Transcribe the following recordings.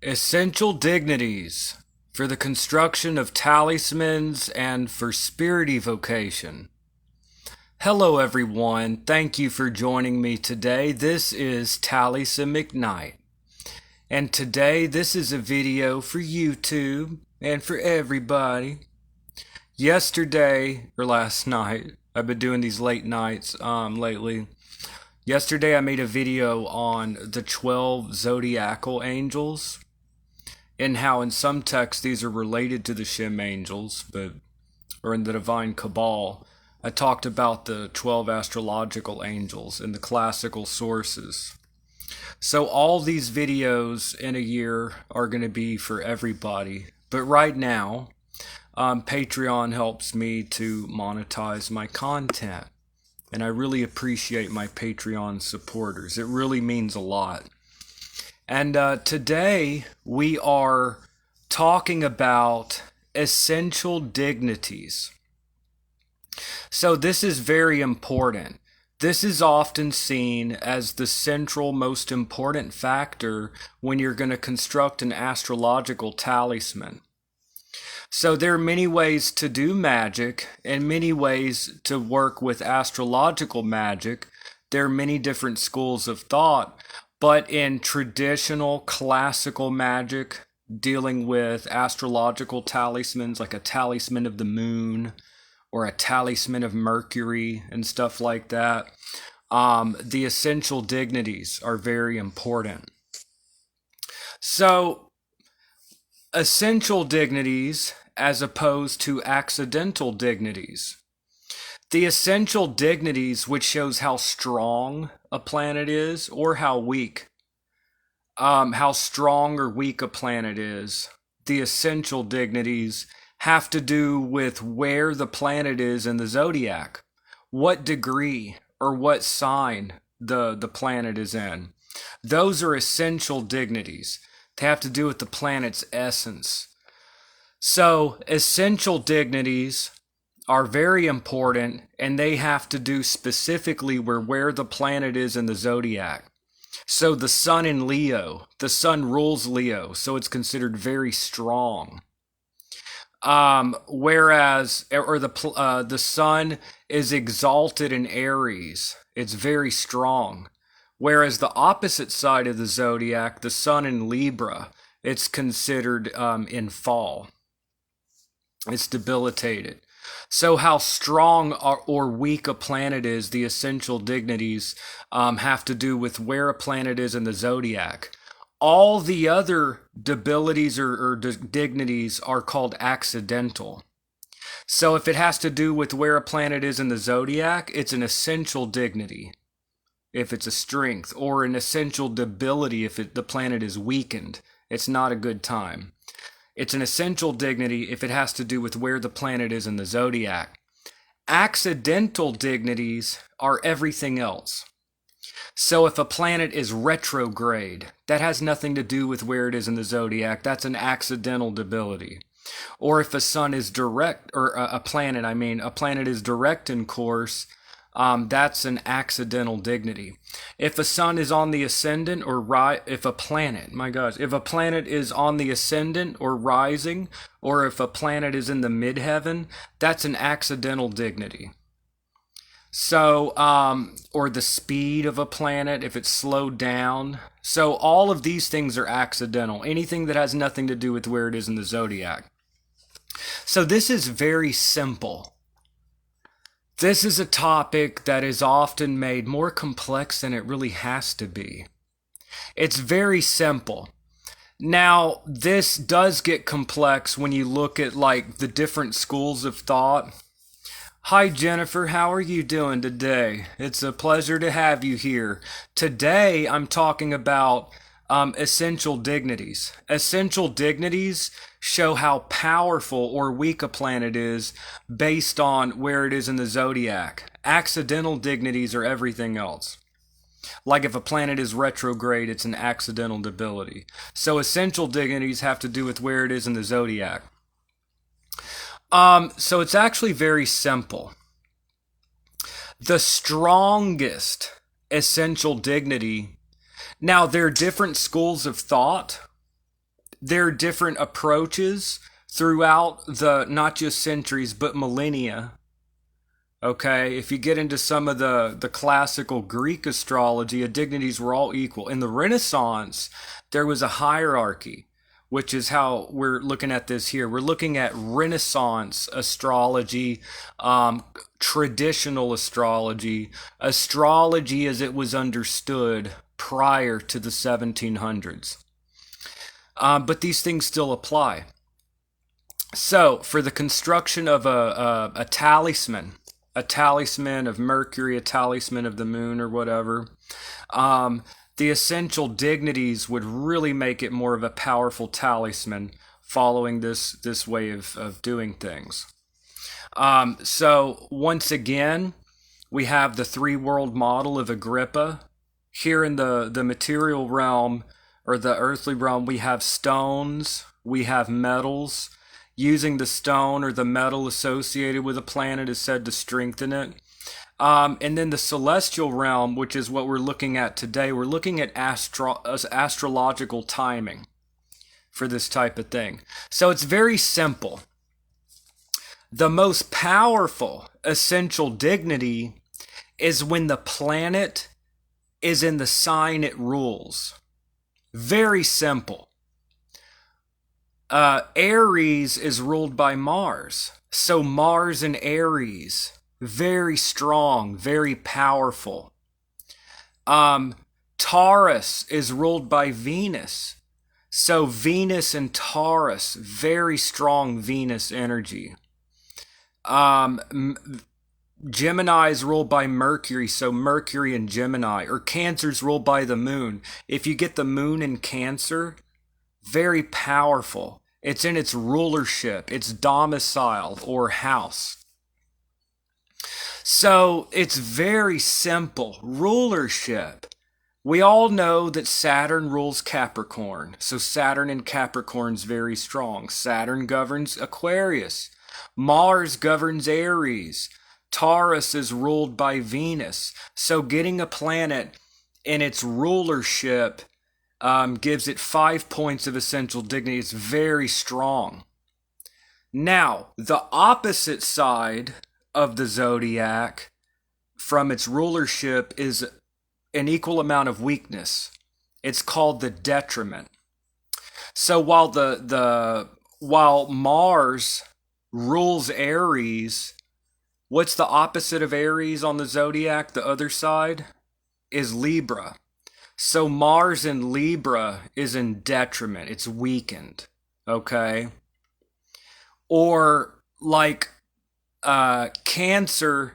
Essential dignities for the construction of talismans and for spirit evocation. Hello everyone, thank you for joining me today. This is Taliesin McKnight. And today this is a video for YouTube and for everybody. Yesterday, or last night, I've been doing these late nights lately. Yesterday I made a video on the 12 zodiacal angels and how in some texts these are related to the Shem angels, or in the divine Cabal. I talked about the 12 astrological angels in the classical sources. So all these videos in a year are going to be for everybody. But right now, Patreon helps me to monetize my content. And I really appreciate my Patreon supporters. It really means a lot. And today we are talking about essential dignities. So this is very important. This is often seen as the central, most important factor when you're going to construct an astrological talisman. So there are many ways to do magic and many ways to work with astrological magic. There are many different schools of thought, but in traditional classical magic, dealing with astrological talismans like a talisman of the moon or a talisman of Mercury and stuff like that, the essential dignities are very important. So, essential dignities as opposed to accidental dignities. The essential dignities, which shows how strong a planet is or how weak, how strong or weak a planet is. The essential dignities have to do with where the planet is in the zodiac, what degree or what sign the planet is in. Those are essential dignities. They have to do with the planet's essence. So, essential dignities are very important, and they have to do specifically where the planet is in the zodiac. So the sun in Leo, the sun rules Leo, so it's considered very strong. Whereas the sun is exalted in Aries, it's very strong. Whereas the opposite side of the zodiac, the sun in Libra, it's considered in fall. It's debilitated. So how strong or weak a planet is, the essential dignities have to do with where a planet is in the zodiac. All the other debilities or dignities are called accidental. So if it has to do with where a planet is in the zodiac, it's an essential dignity if it's a strength, or an essential debility if the planet is weakened. It's not a good time. It's an essential dignity if it has to do with where the planet is in the zodiac. Accidental dignities are everything else. So if a planet is retrograde, that has nothing to do with where it is in the zodiac. That's an accidental debility. Or if a sun is direct, or a planet is direct in course, that's an accidental dignity. If a sun is on the ascendant if a planet is on the ascendant or rising, or if a planet is in the midheaven, that's an accidental dignity. So, or the speed of a planet, if it's slowed down. So all of these things are accidental. Anything that has nothing to do with where it is in the zodiac. So this is very simple. This is a topic that is often made more complex than it really has to be. It's very simple. Now, this does get complex when you look at like the different schools of thought. Hi Jennifer, how are you doing today? It's a pleasure to have you here. Today I'm talking about essential dignities. Essential dignities show how powerful or weak a planet is based on where it is in the zodiac. Accidental dignities are everything else. Like if a planet is retrograde, it's an accidental debility. So essential dignities have to do with where it is in the zodiac. So it's actually very simple. The strongest essential dignity. Now, there are different schools of thought there are different approaches throughout the not just centuries but millennia. Okay, if you get into some of the classical Greek astrology, dignities were all equal. In the Renaissance, there was a hierarchy, which is how we're looking at this here. We're looking at Renaissance astrology, traditional astrology, astrology as it was understood prior to the 1700s. But these things still apply. So, for the construction of a talisman of Mercury, a talisman of the moon, or whatever, the essential dignities would really make it more of a powerful talisman following this way of doing things. So, once again, we have the three world model of Agrippa. Here in the material realm, or the earthly realm, we have stones, we have metals. Using the stone or the metal associated with a planet is said to strengthen it. And then the celestial realm, which is what we're looking at today, we're looking at astrological timing for this type of thing. So it's very simple. The most powerful essential dignity is when the planet is in the sign it rules. Very simple. Aries is ruled by Mars. So Mars and Aries, very strong, very powerful. Taurus is ruled by Venus. So Venus and Taurus, very strong Venus energy. Gemini is ruled by Mercury, so Mercury and Gemini. Or Cancer is ruled by the moon. If you get the moon in Cancer, very powerful. It's in its rulership, its domicile or house. So it's very simple. Rulership. We all know that Saturn rules Capricorn. So Saturn in Capricorn is very strong. Saturn governs Aquarius. Mars governs Aries. Taurus is ruled by Venus. So getting a planet in its rulership gives it 5 points of essential dignity. It's very strong. Now, the opposite side of the zodiac from its rulership is an equal amount of weakness. It's called the detriment. So while Mars rules Aries, what's the opposite of Aries on the zodiac? The other side is Libra. So Mars in Libra is in detriment. It's weakened. Okay? Or like Cancer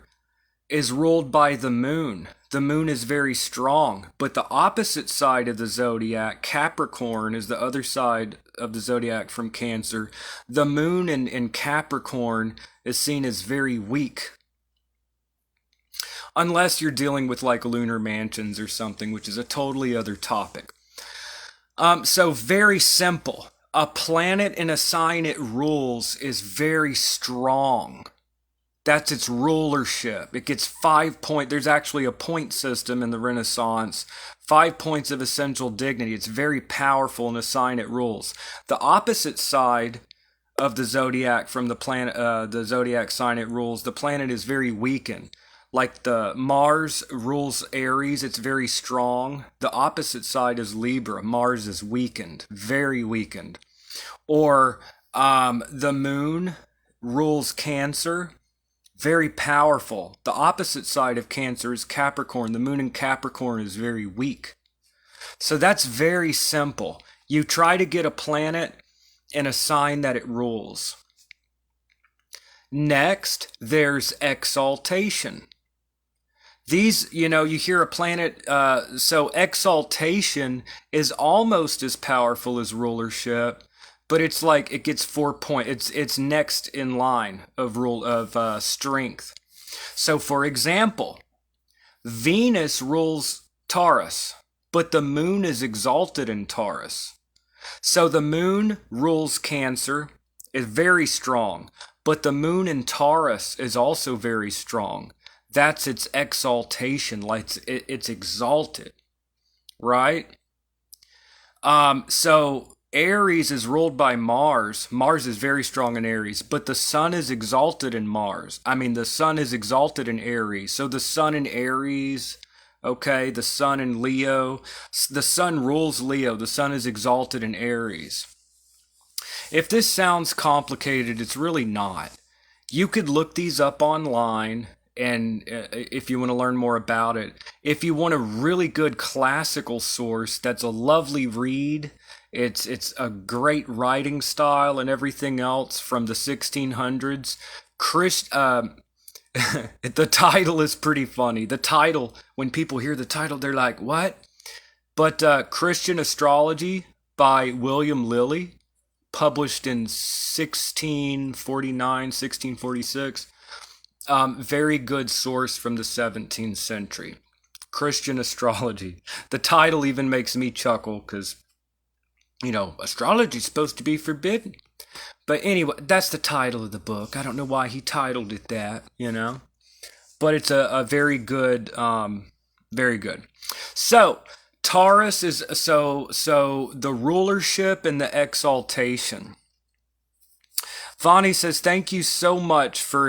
is ruled by the moon. The moon is very strong. But the opposite side of the zodiac, Capricorn, is the other side of the zodiac from Cancer. The moon in Capricorn is seen as very weak. Unless you're dealing with like lunar mansions or something, which is a totally other topic. So very simple. A planet in a sign it rules is very strong. That's its rulership. It gets 5 points. There's actually a point system in the Renaissance. 5 points of essential dignity. It's very powerful in a sign it rules. The opposite side of the zodiac from the planet, the zodiac sign it rules, the planet is very weakened. Like the Mars rules Aries, it's very strong. The opposite side is Libra. Mars is weakened, very weakened. Or the moon rules Cancer, very powerful. The opposite side of Cancer is Capricorn. The moon in Capricorn is very weak. So that's very simple. You try to get a planet in a sign that it rules. Next, there's exaltation. These, you hear a planet, so exaltation is almost as powerful as rulership, but it's like it gets 4 points. It's next in line of strength. So, for example, Venus rules Taurus, but the moon is exalted in Taurus. So the moon rules Cancer, is very strong, but the moon in Taurus is also very strong. That's its exaltation, like it's exalted, right? So Aries is ruled by Mars. Mars is very strong in Aries, but the sun is exalted in Mars. I mean, the sun is exalted in Aries. So the sun in Aries, okay, the sun in Leo. The sun rules Leo. The sun is exalted in Aries. If this sounds complicated, it's really not. You could look these up online, and if you want to learn more about it. If you want a really good classical source that's a lovely read, it's a great writing style and everything else from the 1600s. The title is pretty funny. The title, when people hear the title, they're like, what? But Christian Astrology by William Lilly, published in 1649, 1646. Very good source from the 17th century. Christian Astrology. The title even makes me chuckle because, astrology is supposed to be forbidden. But anyway, that's the title of the book. I don't know why he titled it that. But it's a very good, very good. So, Taurus is so the rulership and the exaltation. Vani says, thank you so much for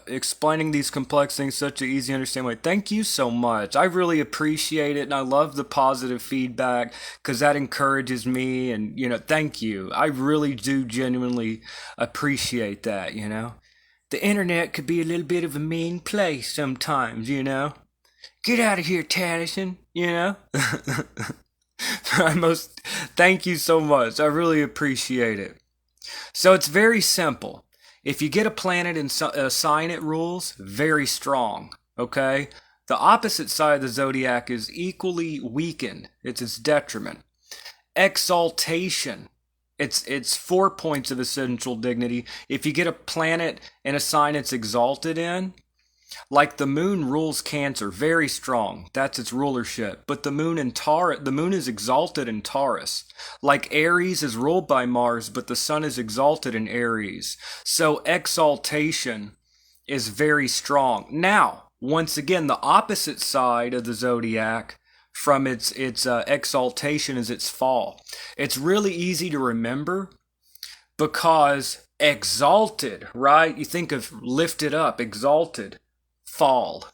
explaining these complex things such an easy, understand way. Thank you so much. I really appreciate it, and I love the positive feedback because that encourages me, and, thank you. I really do genuinely appreciate that, The internet could be a little bit of a mean place sometimes, Get out of here, Taliesin, Thank you so much. I really appreciate it. So it's very simple. If you get a planet and a sign it rules, very strong, okay? The opposite side of the zodiac is equally weakened. It's its detriment. Exaltation. It's 4 points of essential dignity. If you get a planet and a sign it's exalted in, like the moon rules Cancer, very strong. That's its rulership. But the moon is exalted in Taurus. Like Aries is ruled by Mars, but the sun is exalted in Aries. So exaltation is very strong. Now, once again, the opposite side of the zodiac from its exaltation is its fall. It's really easy to remember because exalted, right? You think of lifted up, exalted. Fall.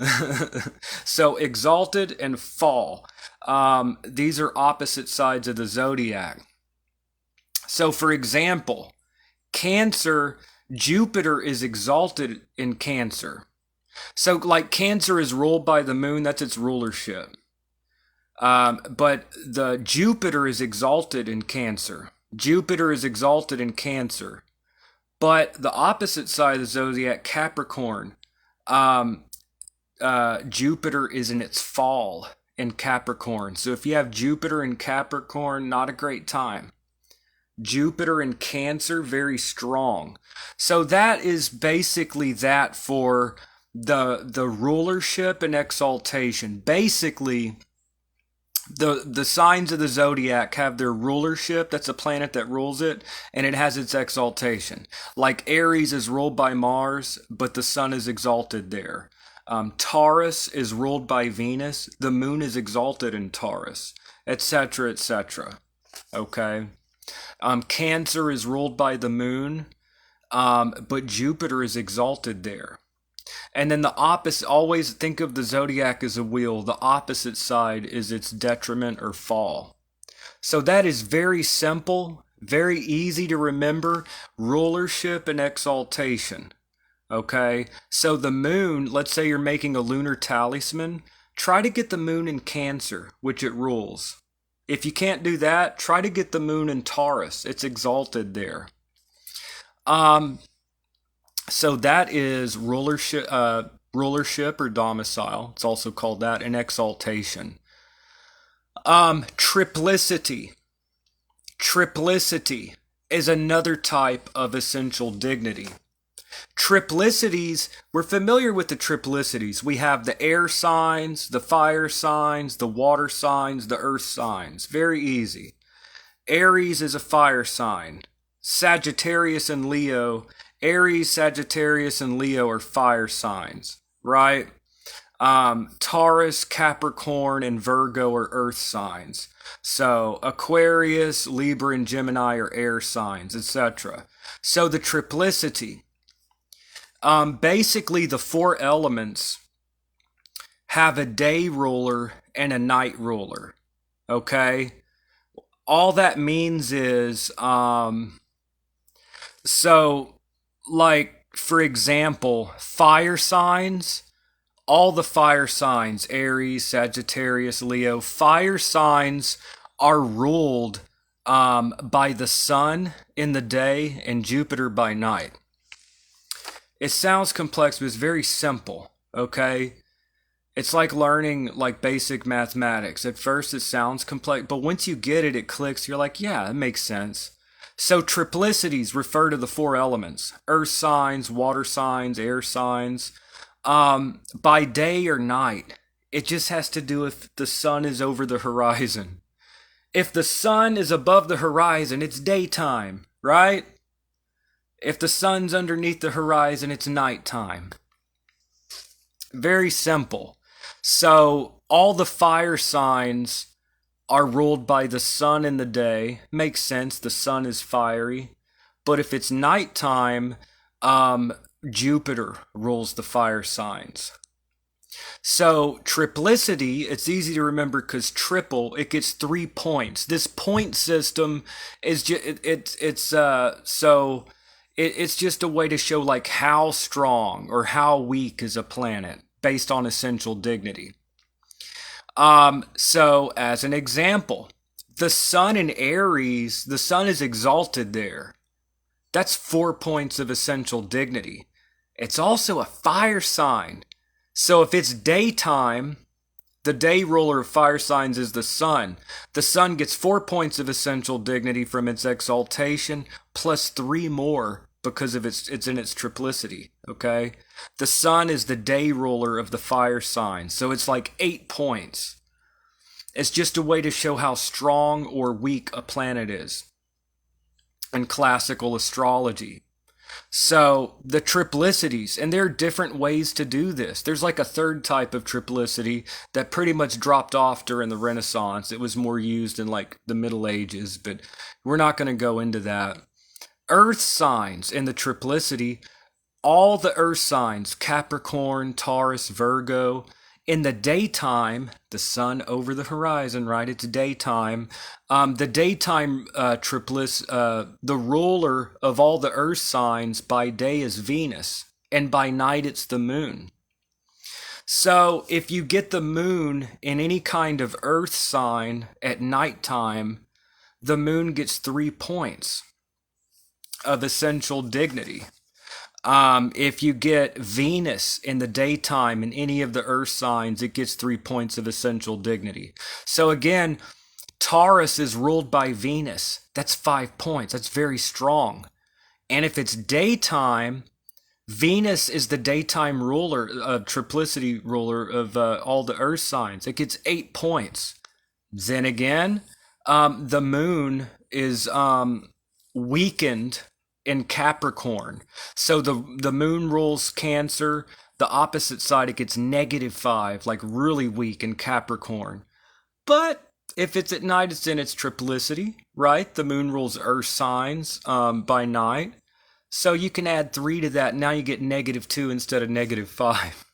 So exalted and fall. These are opposite sides of the zodiac. So for example, Cancer, Jupiter is exalted in Cancer. So like Cancer is ruled by the moon, that's its rulership. But the Jupiter is exalted in Cancer. Jupiter is exalted in Cancer. But the opposite side of the zodiac, Capricorn, Jupiter is in its fall in Capricorn. So if you have Jupiter in Capricorn, not a great time. Jupiter in Cancer, very strong. So that is basically that for the rulership and exaltation. Basically, the signs of the zodiac have their rulership, that's a planet that rules it, and it has its exaltation. Like Aries is ruled by Mars, but the sun is exalted there. Taurus is ruled by Venus, the moon is exalted in Taurus, etc., etc. Okay? Cancer is ruled by the moon, but Jupiter is exalted there. And then the opposite, always think of the zodiac as a wheel. The opposite side is its detriment or fall. So that is very simple, very easy to remember. Rulership and exaltation. Okay? So the moon, let's say you're making a lunar talisman, try to get the moon in Cancer, which it rules. If you can't do that, try to get the moon in Taurus. It's exalted there. So that is rulership or domicile. It's also called that, and exaltation. Triplicity. Triplicity is another type of essential dignity. Triplicities, we're familiar with the triplicities. We have the air signs, the fire signs, the water signs, the earth signs. Very easy. Aries is a fire sign. Sagittarius and Leo. Aries, Sagittarius, and Leo are fire signs, right? Taurus, Capricorn, and Virgo are earth signs. So Aquarius, Libra, and Gemini are air signs, etc. So the triplicity, basically the four elements have a day ruler and a night ruler. Okay? All that means is, so, like, for example, fire signs, all the fire signs, Aries, Sagittarius, Leo, fire signs are ruled by the sun in the day and Jupiter by night. It sounds complex, but it's very simple, okay? It's like learning like basic mathematics. At first it sounds complex, but once you get it, it clicks. You're like, yeah, it makes sense. So triplicities refer to the four elements: earth signs, water signs, air signs. By day or night, it just has to do if the sun is over the horizon. If the sun is above the horizon, it's daytime, right? If the sun's underneath the horizon, it's nighttime. Very simple. So all the fire signs are ruled by the sun in the day. Makes sense, the sun is fiery. But if it's nighttime, Jupiter rules the fire signs. So triplicity, it's easy to remember because triple, it gets 3 points. This point system is just it's just a way to show like how strong or how weak is a planet based on essential dignity. So as an example, the sun in Aries, the sun is exalted there. That's 4 points of essential dignity. It's also a fire sign. So if it's daytime, the day ruler of fire signs is the sun. The sun gets 4 points of essential dignity from its exaltation, plus 3 more because of it's in its triplicity, okay? The sun is the day ruler of the fire sign, so it's like 8 points. It's just a way to show how strong or weak a planet is in classical astrology. So the triplicities, and there are different ways to do this. There's like a third type of triplicity that pretty much dropped off during the Renaissance. It was more used in like the Middle Ages, but we're not going to go into that. Earth signs in the triplicity, all the earth signs, Capricorn, Taurus, Virgo, in the daytime, the sun over the horizon, right? It's daytime. The daytime the ruler of all the earth signs by day is Venus, and by night it's the moon. So if you get the moon in any kind of earth sign at nighttime, the moon gets 3 points of essential dignity. If you get Venus in the daytime in any of the earth signs, it gets 3 points of essential dignity. So again, Taurus is ruled by Venus. That's 5 points. That's very strong. And if it's daytime, Venus is the daytime ruler, triplicity ruler of all the earth signs. It gets 8 points. Then again, the moon is weakened in Capricorn. So the moon rules Cancer. The opposite side, it gets -5, like really weak in Capricorn. But if it's at night, it's in its triplicity, right? The moon rules earth signs by night. So you can add 3 to that. Now you get -2 instead of -5.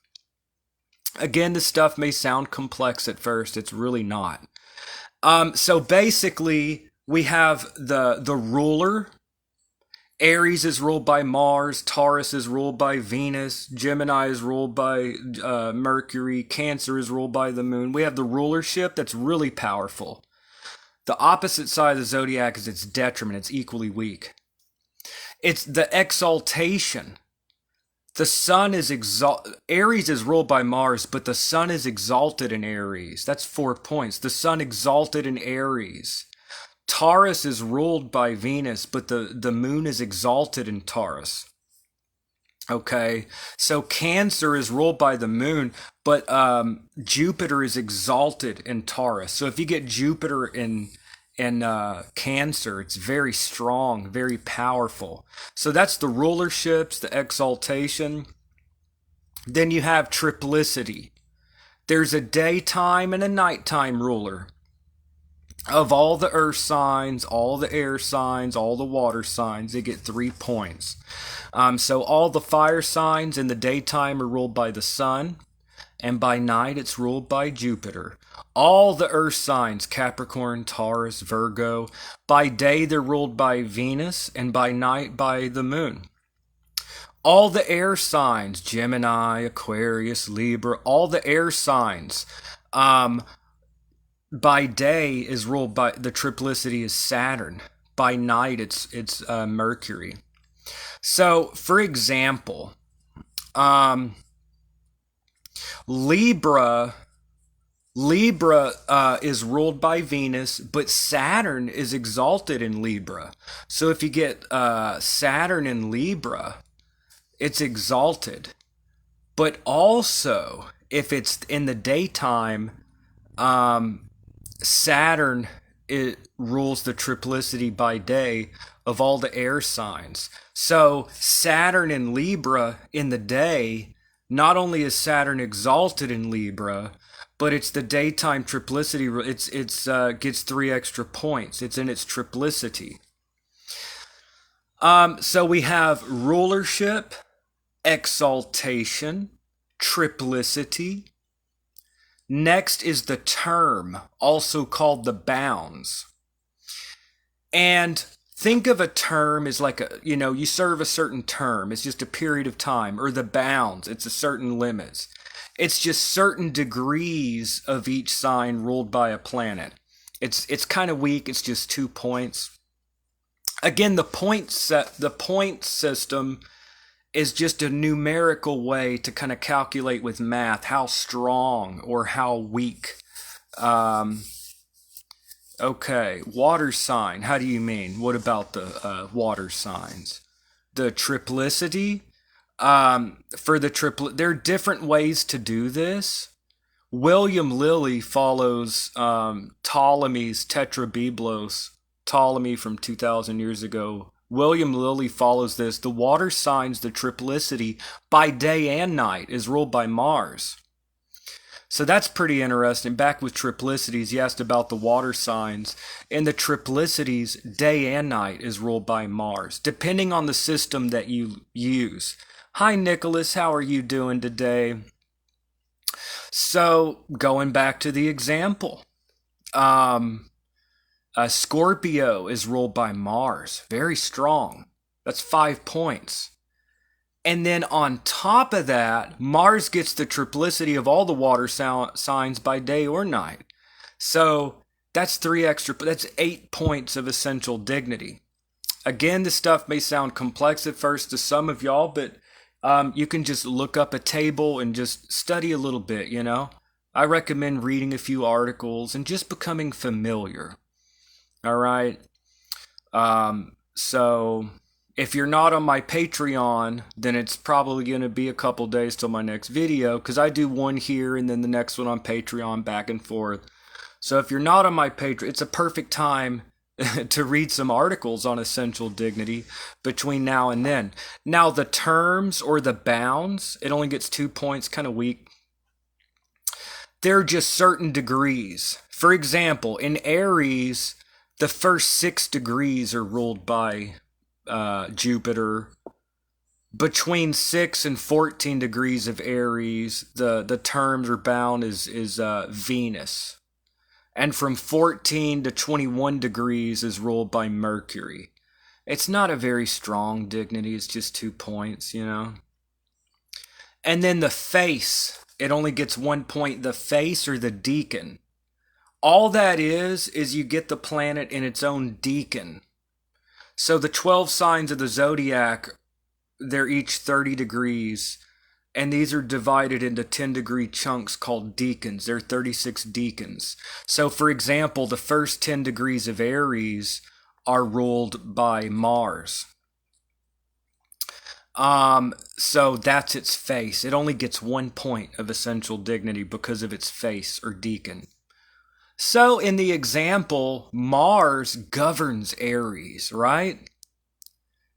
Again, this stuff may sound complex at first. It's really not. So basically, we have the ruler. Aries is ruled by Mars, Taurus is ruled by Venus, Gemini is ruled by Mercury, Cancer is ruled by the moon. We have the rulership that's really powerful. The opposite side of the zodiac is its detriment, it's equally weak. It's the exaltation. The sun is Aries is ruled by Mars, but the sun is exalted in Aries. That's 4 points. The sun exalted in Aries. Taurus is ruled by Venus, but the moon is exalted in Taurus. Okay, so Cancer is ruled by the moon, but Jupiter is exalted in Taurus. So if you get Jupiter in Cancer, it's very strong, very powerful. So that's the rulerships, the exaltation. Then you have triplicity. There's a daytime and a nighttime ruler of all the earth signs, all the air signs, all the water signs. They get 3 points. So all the fire signs in the daytime are ruled by the sun, and by night it's ruled by Jupiter. All the earth signs, Capricorn, Taurus, Virgo, by day they're ruled by Venus, and by night by the moon. All the air signs, Gemini, Aquarius, Libra, all the air signs, by day is ruled by, the triplicity is Saturn. By night it's Mercury. So, for example, Libra is ruled by Venus, but Saturn is exalted in Libra. So if you get Saturn in Libra, it's exalted. But also, if it's in the daytime, Saturn, it rules the triplicity by day of all the air signs. So Saturn in Libra in the day, not only is Saturn exalted in Libra, but it's the daytime triplicity. It's gets 3 extra points. It's in its triplicity. So we have rulership, exaltation, triplicity. Next is the term, also called the bounds. And think of a term as like you serve a certain term. It's just a period of time. Or the bounds, it's a certain limits. It's just certain degrees of each sign ruled by a planet. It's kind of weak. It's just 2 points. Again, the point system is just a numerical way to kind of calculate with math how strong or how weak. Okay, water sign. How do you mean? What about the water signs? The triplicity. For the there are different ways to do this. William Lilly follows Ptolemy's Tetrabiblos. Ptolemy from 2,000 years ago. William Lilly follows this. The water signs, the triplicity, by day and night is ruled by Mars. So that's pretty interesting. Back with triplicities, you asked about the water signs. In the triplicities, day and night is ruled by Mars, depending on the system that you use. Hi, Nicholas. How are you doing today? So, going back to the example. Scorpio is ruled by Mars. Very strong. That's 5 points. And then on top of that, Mars gets the triplicity of all the water signs by day or night. So that's 8 points of essential dignity. Again, this stuff may sound complex at first to some of y'all, but you can just look up a table and just study a little bit, I recommend reading a few articles and just becoming familiar. All right. So if you're not on my Patreon, then it's probably going to be a couple days till my next video, because I do one here and then the next one on Patreon, back and forth. So if you're not on my Patreon, it's a perfect time to read some articles on essential dignity between now and then. Now the terms or the bounds, it only gets 2 points, kind of weak. They're just certain degrees. For example, in Aries, the first 6 degrees are ruled by Jupiter. Between 6 and 14 degrees of Aries, the terms or bound is Venus. And from 14 to 21 degrees is ruled by Mercury. It's not a very strong dignity. It's just 2 points, And then the face, it only gets 1 point. The face or the decan. All that is you get the planet in its own decan. So the 12 signs of the zodiac, they're each 30 degrees, and these are divided into 10-degree chunks called decans. They're 36 decans. So, for example, the first 10 degrees of Aries are ruled by Mars. So that's its face. It only gets 1 point of essential dignity because of its face or decan. So in the example, Mars governs Aries, right?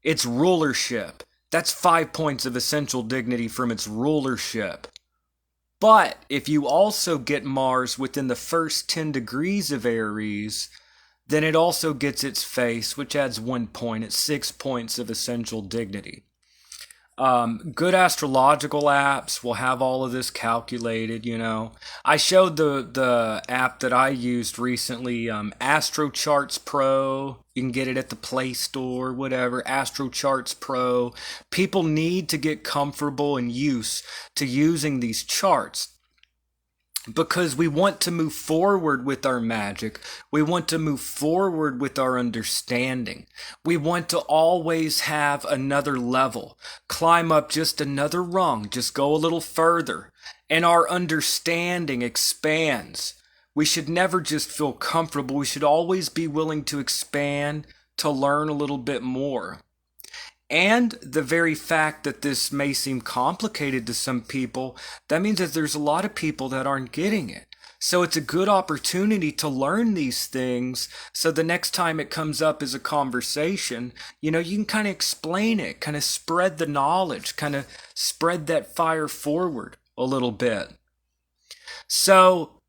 Its rulership. That's 5 points of essential dignity from its rulership. But if you also get Mars within the first 10 degrees of Aries, then it also gets its face, which adds 1 point. It's 6 points of essential dignity. Good astrological apps will have all of this calculated, you know. I showed the app that I used recently, AstroCharts Pro. You can get it at the Play Store, whatever. AstroCharts Pro. People need to get comfortable and used to using these charts, because we want to move forward with our magic. We want to move forward with our understanding. We want to always have another level, climb up just another rung, just go a little further, and our understanding expands. We should never just feel comfortable. We should always be willing to expand, to learn a little bit more. And the very fact that this may seem complicated to some people, that means that there's a lot of people that aren't getting it. So it's a good opportunity to learn these things, so the next time it comes up as a conversation, you know, you can kind of explain it, kind of spread the knowledge, kind of spread that fire forward a little bit. So,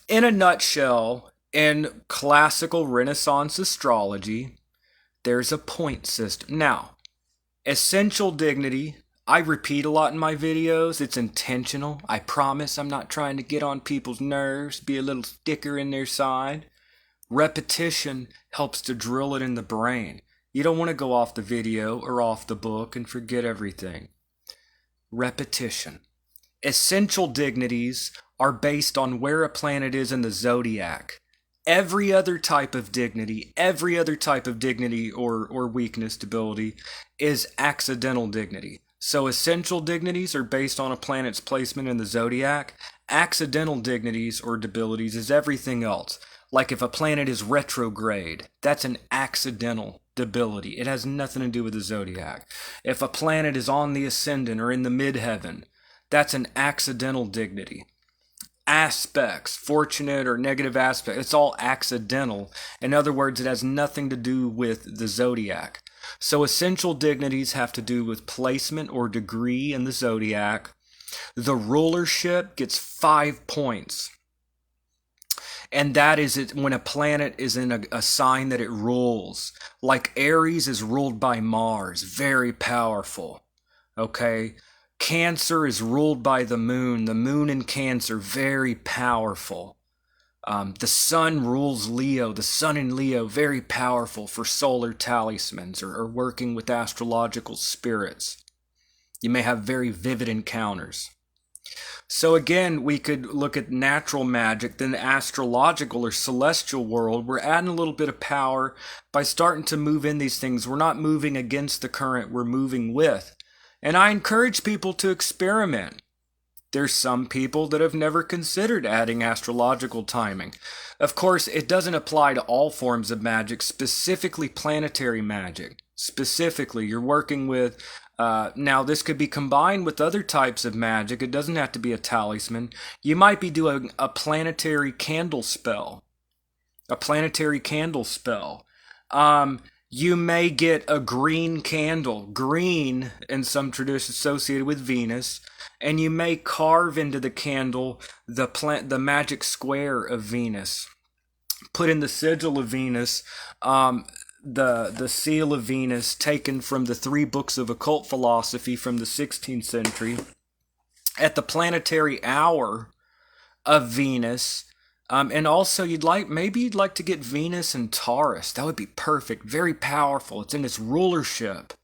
in a nutshell, in classical Renaissance astrology, there's a point system. Now, essential dignity, I repeat a lot in my videos. It's intentional. I promise I'm not trying to get on people's nerves, be a little sticker in their side. Repetition helps to drill it in the brain. You don't want to go off the video or off the book and forget everything. Repetition. Essential dignities are based on where a planet is in the zodiac. Every other type of dignity or weakness, debility, is accidental dignity. So essential dignities are based on a planet's placement in the zodiac. Accidental dignities or debilities is everything else. Like if a planet is retrograde, that's an accidental debility. It has nothing to do with the zodiac. If a planet is on the ascendant or in the midheaven, that's an accidental dignity. Aspects, fortunate or negative aspects, it's all accidental. In other words, it has nothing to do with the zodiac. So essential dignities have to do with placement or degree in the zodiac. The rulership gets 5 points. And that is it when a planet is in a sign that it rules. Like Aries is ruled by Mars, very powerful. Okay? Cancer is ruled by the moon in Cancer, very powerful. The sun rules Leo, the sun in Leo, very powerful for solar talismans or working with astrological spirits. You may have very vivid encounters. So again, we could look at natural magic, then the astrological or celestial world. We're adding a little bit of power by starting to move in these things. We're not moving against the current, we're moving with. And I encourage people to experiment. There's some people that have never considered adding astrological timing. Of course, it doesn't apply to all forms of magic, specifically planetary magic. Specifically, you're working with, now this could be combined with other types of magic. It doesn't have to be a talisman. You might be doing a planetary candle spell. A planetary candle spell. You may get a green candle, green in some traditions associated with Venus, and you may carve into the candle the magic square of Venus. Put in the sigil of Venus, the seal of Venus taken from the 3 books of occult philosophy from the 16th century. At the planetary hour of Venus. And also maybe you'd like to get Venus and Taurus. That would be perfect. Very powerful. It's in its rulership.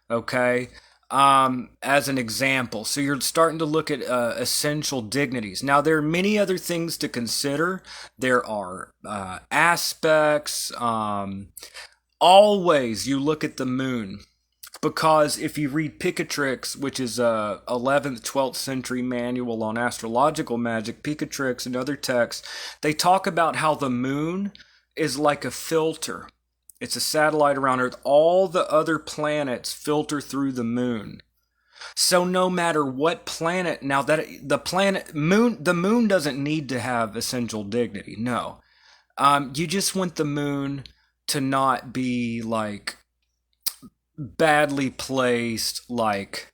Okay. As an example. So you're starting to look at essential dignities. Now, there are many other things to consider. There are aspects. Always you look at the moon. Because if you read Picatrix, which is a 11th, 12th century manual on astrological magic, Picatrix and other texts, they talk about how the moon is like a filter. It's a satellite around Earth. All the other planets filter through the moon. So no matter what planet, now that the moon doesn't need to have essential dignity. No. You just want the moon to not be like badly placed, like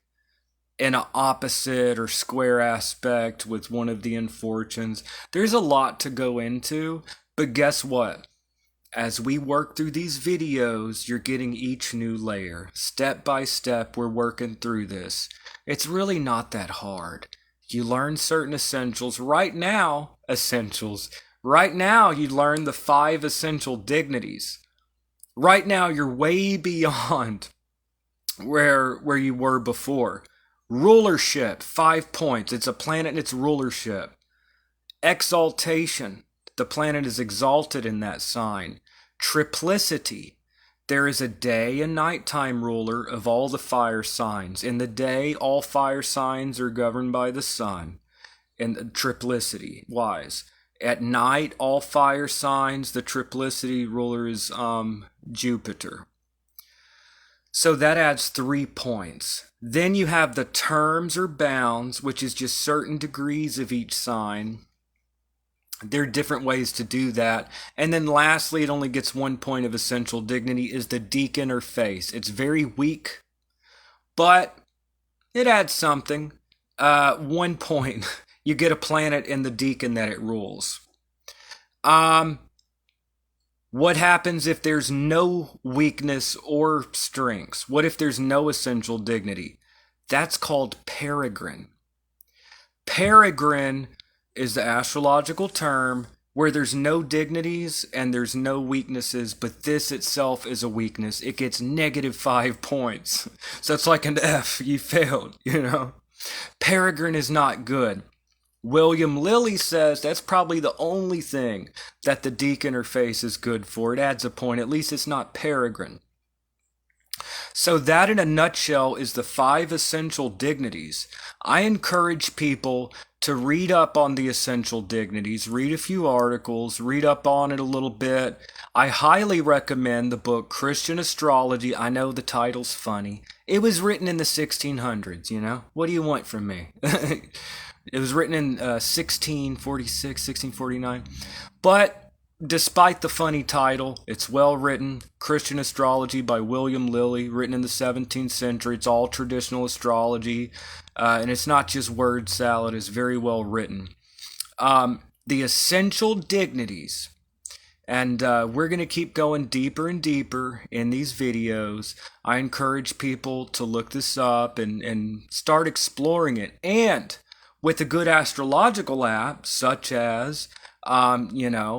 in an opposite or square aspect with one of the infortunes. There's a lot to go into, but guess what? As we work through these videos, you're getting each new layer. Step by step, we're working through this. It's really not that hard. You learn certain essentials. Right now, you learn the 5 essential dignities. Right now, you're way beyond where you were before. Rulership, 5 points. It's a planet and its rulership. Exaltation, the planet is exalted in that sign. Triplicity, there is a day and nighttime ruler of all the fire signs. In the day, all fire signs are governed by the sun. And triplicity wise. At night, all fire signs, the triplicity ruler is Jupiter. So that adds 3 points. Then you have the terms or bounds, which is just certain degrees of each sign. There are different ways to do that. And then lastly, it only gets 1 point of essential dignity, is the deacon or face. It's very weak, but it adds something. 1 point. You get a planet in the deacon that it rules. What happens if there's no weakness or strengths? What if there's no essential dignity? That's called peregrine. Peregrine is the astrological term where there's no dignities and there's no weaknesses, but this itself is a weakness. It gets -5 points. So it's like an F. You failed, Peregrine is not good. William Lilly says that's probably the only thing that the deacon or face is good for. It adds a point. At least it's not peregrine. So that in a nutshell is the 5 essential dignities. I encourage people to read up on the essential dignities, read a few articles, read up on it a little bit. I highly recommend the book Christian Astrology. I know the title's funny. It was written in the 1600s, What do you want from me? It was written in 1646, 1649. But despite the funny title, it's well written. Christian Astrology by William Lilly, written in the 17th century. It's all traditional astrology. And it's not just word salad. It's very well written. The essential dignities. And we're going to keep going deeper and deeper in these videos. I encourage people to look this up and start exploring it. And with a good astrological app, such as, Astro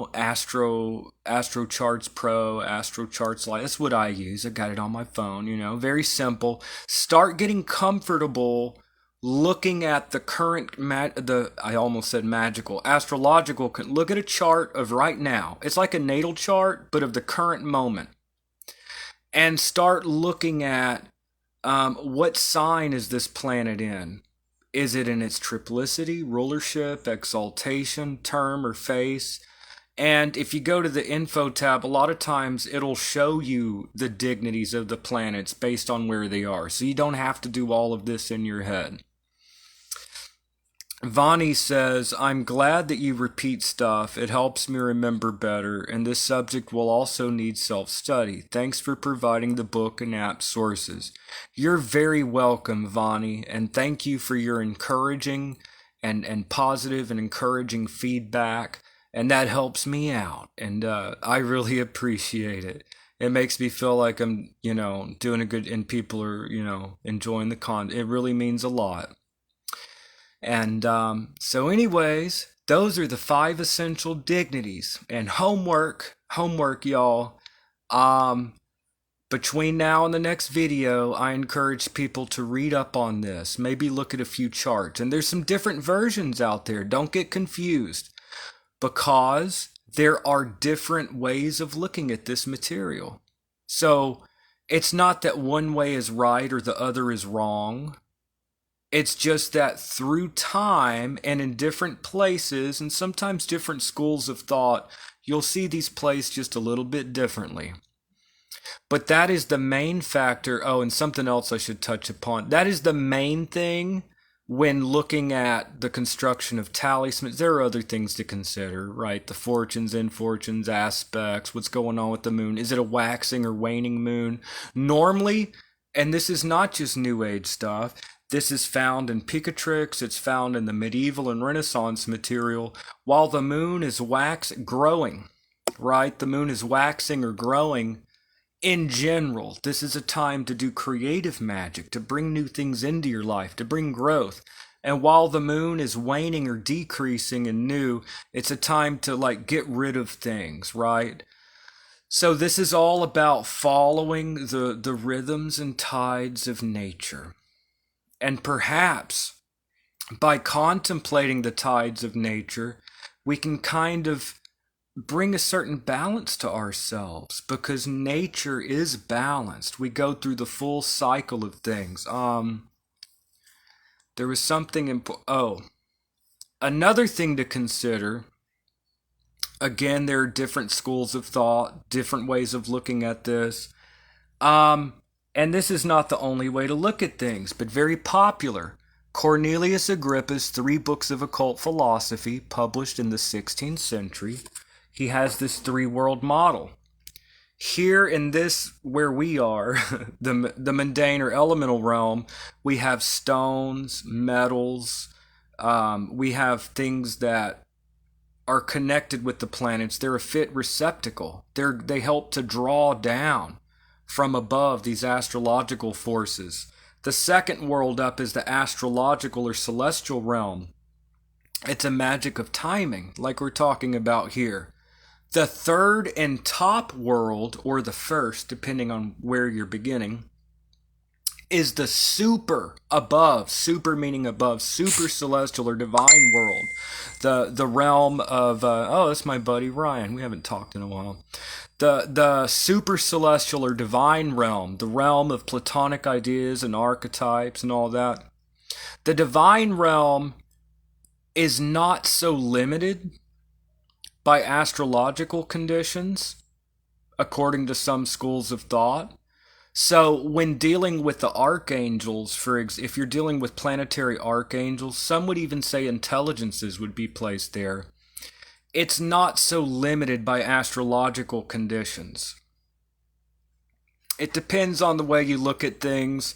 Charts Pro, Astro Charts Lite. That's what I use. I got it on my phone, very simple. Start getting comfortable looking at the current, I almost said magical, astrological. Look at a chart of right now. It's like a natal chart, but of the current moment. And start looking at what sign is this planet in. Is it in its triplicity, rulership, exaltation, term, or face? And if you go to the info tab, a lot of times it'll show you the dignities of the planets based on where they are. So you don't have to do all of this in your head. Vani says, I'm glad that you repeat stuff. It helps me remember better, and this subject will also need self-study. Thanks for providing the book and app sources. You're very welcome, Vani, and thank you for your encouraging and positive and encouraging feedback, and that helps me out, and I really appreciate it. It makes me feel like I'm, doing a good, and people are, enjoying the content. It really means a lot. And so anyways, those are the 5 essential dignities. And homework, y'all. Between now and the next video, I encourage people to read up on this. Maybe look at a few charts. And there's some different versions out there. Don't get confused. Because there are different ways of looking at this material. So it's not that one way is right or the other is wrong. It's just that through time and in different places and sometimes different schools of thought, you'll see these placed just a little bit differently. But that is the main factor. Oh, and something else I should touch upon. That is the main thing when looking at the construction of talismans. There are other things to consider, right? The fortunes, infortunes, aspects, what's going on with the moon. Is it a waxing or waning moon? Normally, and this is not just New Age stuff, This is found in Picatrix, it's found in the medieval and Renaissance material, while the moon is growing, right? The moon is waxing or growing. In general, this is a time to do creative magic, to bring new things into your life, to bring growth. And while the moon is waning or decreasing and new, it's a time to like get rid of things, right? So this is all about following the rhythms and tides of nature. And perhaps by contemplating the tides of nature, we can kind of bring a certain balance to ourselves, because nature is balanced. We go through the full cycle of things. There was something another thing to consider. Again, there are different schools of thought, different ways of looking at this. And this is not the only way to look at things, but very popular. Cornelius Agrippa's 3 books of occult philosophy, published in the 16th century, he has this 3-world model. Here in this, where we are, the mundane or elemental realm, we have stones, metals, we have things that are connected with the planets. They're a fit receptacle. They help to draw down from above these astrological forces. The second world up is the astrological or celestial realm. It's a magic of timing, like we're talking about here. The third and top world, or the first, depending on where you're beginning, is the super above, super meaning above, super celestial or divine world. The realm of, that's my buddy Ryan. We haven't talked in a while. The super celestial or divine realm, the realm of Platonic ideas and archetypes and all that. The divine realm is not so limited by astrological conditions, according to some schools of thought. So when dealing with the archangels, if you're dealing with planetary archangels, some would even say intelligences would be placed there. It's not so limited by astrological conditions. It depends on the way you look at things,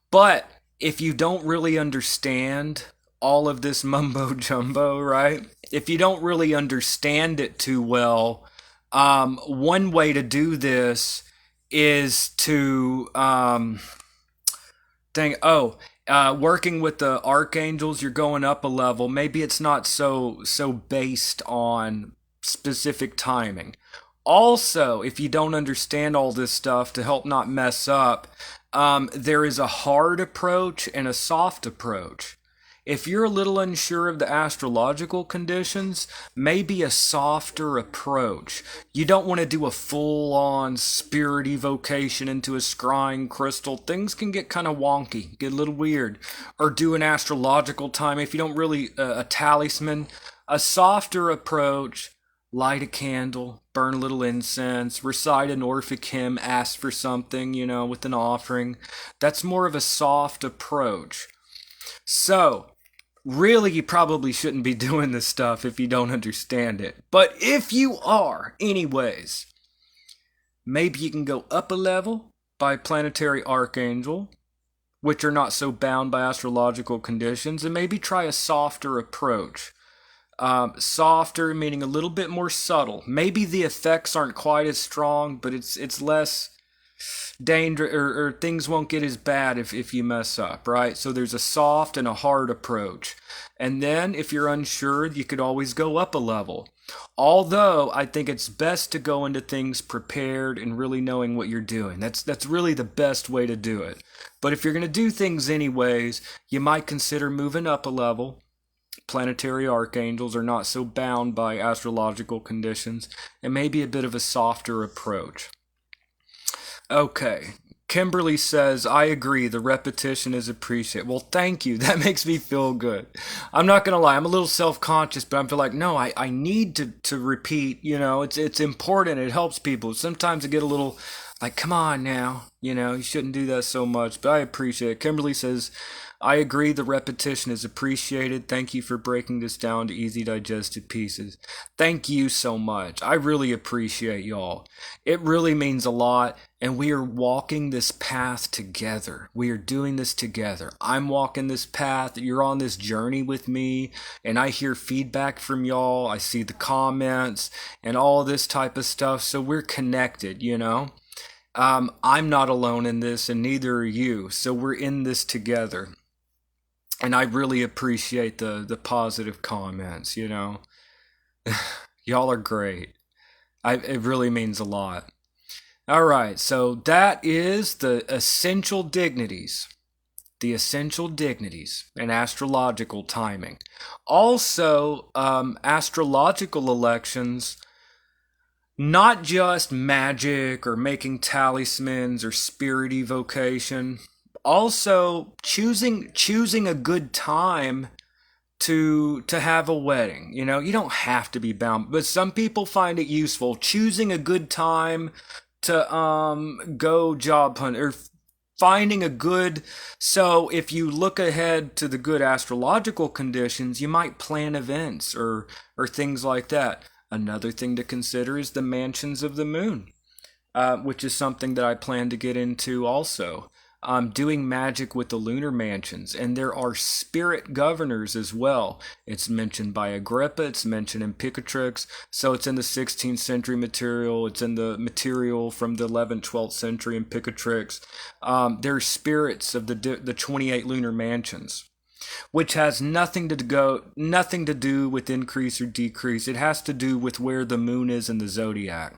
but if you don't really understand all of this mumbo jumbo, right? If you don't really understand it too well, one way to do this is to working with the archangels. You're going up a level. Maybe it's not so based on specific timing. Also, if you don't understand all this stuff, to help not mess up, there is a hard approach and a soft approach. If you're a little unsure of the astrological conditions, maybe a softer approach. You don't want to do a full-on spirit evocation into a scrying crystal. Things can get kind of wonky, get a little weird. Or do an astrological time if you don't really, a talisman. A softer approach, light a candle, burn a little incense, recite an Orphic hymn, ask for something, with an offering. That's more of a soft approach. So, really, you probably shouldn't be doing this stuff if you don't understand it. But if you are, anyways, maybe you can go up a level by planetary archangel, which are not so bound by astrological conditions, and maybe try a softer approach. Softer meaning a little bit more subtle. Maybe the effects aren't quite as strong, but it's less danger, or things won't get as bad if you mess up, right? So there's a soft and a hard approach. And then if you're unsure, you could always go up a level. Although I think it's best to go into things prepared and really knowing what you're doing. That's really the best way to do it. But if you're going to do things anyways, you might consider moving up a level. Planetary archangels are not so bound by astrological conditions, and maybe a bit of a softer approach. Okay, Kimberly says, I agree, the repetition is appreciated. Well, thank you. That makes me feel good. I'm not going to lie, I'm a little self-conscious, but I feel like, no, I need to repeat, it's important. It helps people. Sometimes I get a little, Like, come on now, you shouldn't do that so much, but I appreciate it. Kimberly says, I agree the repetition is appreciated. Thank you for breaking this down to easy digested pieces. Thank you so much. I really appreciate y'all. It really means a lot, and we are walking this path together. We are doing this together. I'm walking this path. You're on this journey with me, and I hear feedback from y'all. I see the comments and all this type of stuff, so we're connected. I'm not alone in this, and neither are you. So we're in this together. And I really appreciate the positive comments. Y'all are great. It really means a lot. All right, so that is the essential dignities. The essential dignities and astrological timing. Also, astrological elections, not just magic or making talismans or spirit evocation, also choosing a good time to have a wedding. You don't have to be bound, but some people find it useful choosing a good time to go job hunt, or finding a good. So if you look ahead to the good astrological conditions, you might plan events or things like that. Another thing to consider is the mansions of the moon, which is something that I plan to get into also. Doing magic with the lunar mansions, and there are spirit governors as well. It's mentioned by Agrippa, it's mentioned in Picatrix, so it's in the 16th century material, it's in the material from the 11th, 12th century in Picatrix. There's spirits of the 28 lunar mansions, which has nothing to do with increase or decrease. It has to do with where the moon is in the zodiac.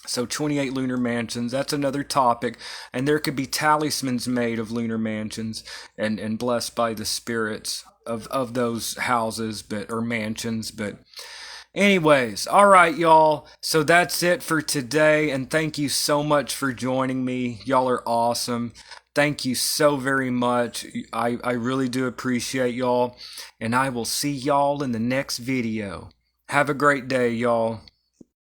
So 28 lunar mansions, that's another topic. And there could be talismans made of lunar mansions and blessed by the spirits of those houses or mansions. But anyways, all right, y'all. So that's it for today. And thank you so much for joining me. Y'all are awesome. Thank you so very much. I really do appreciate y'all. And I will see y'all in the next video. Have a great day, y'all.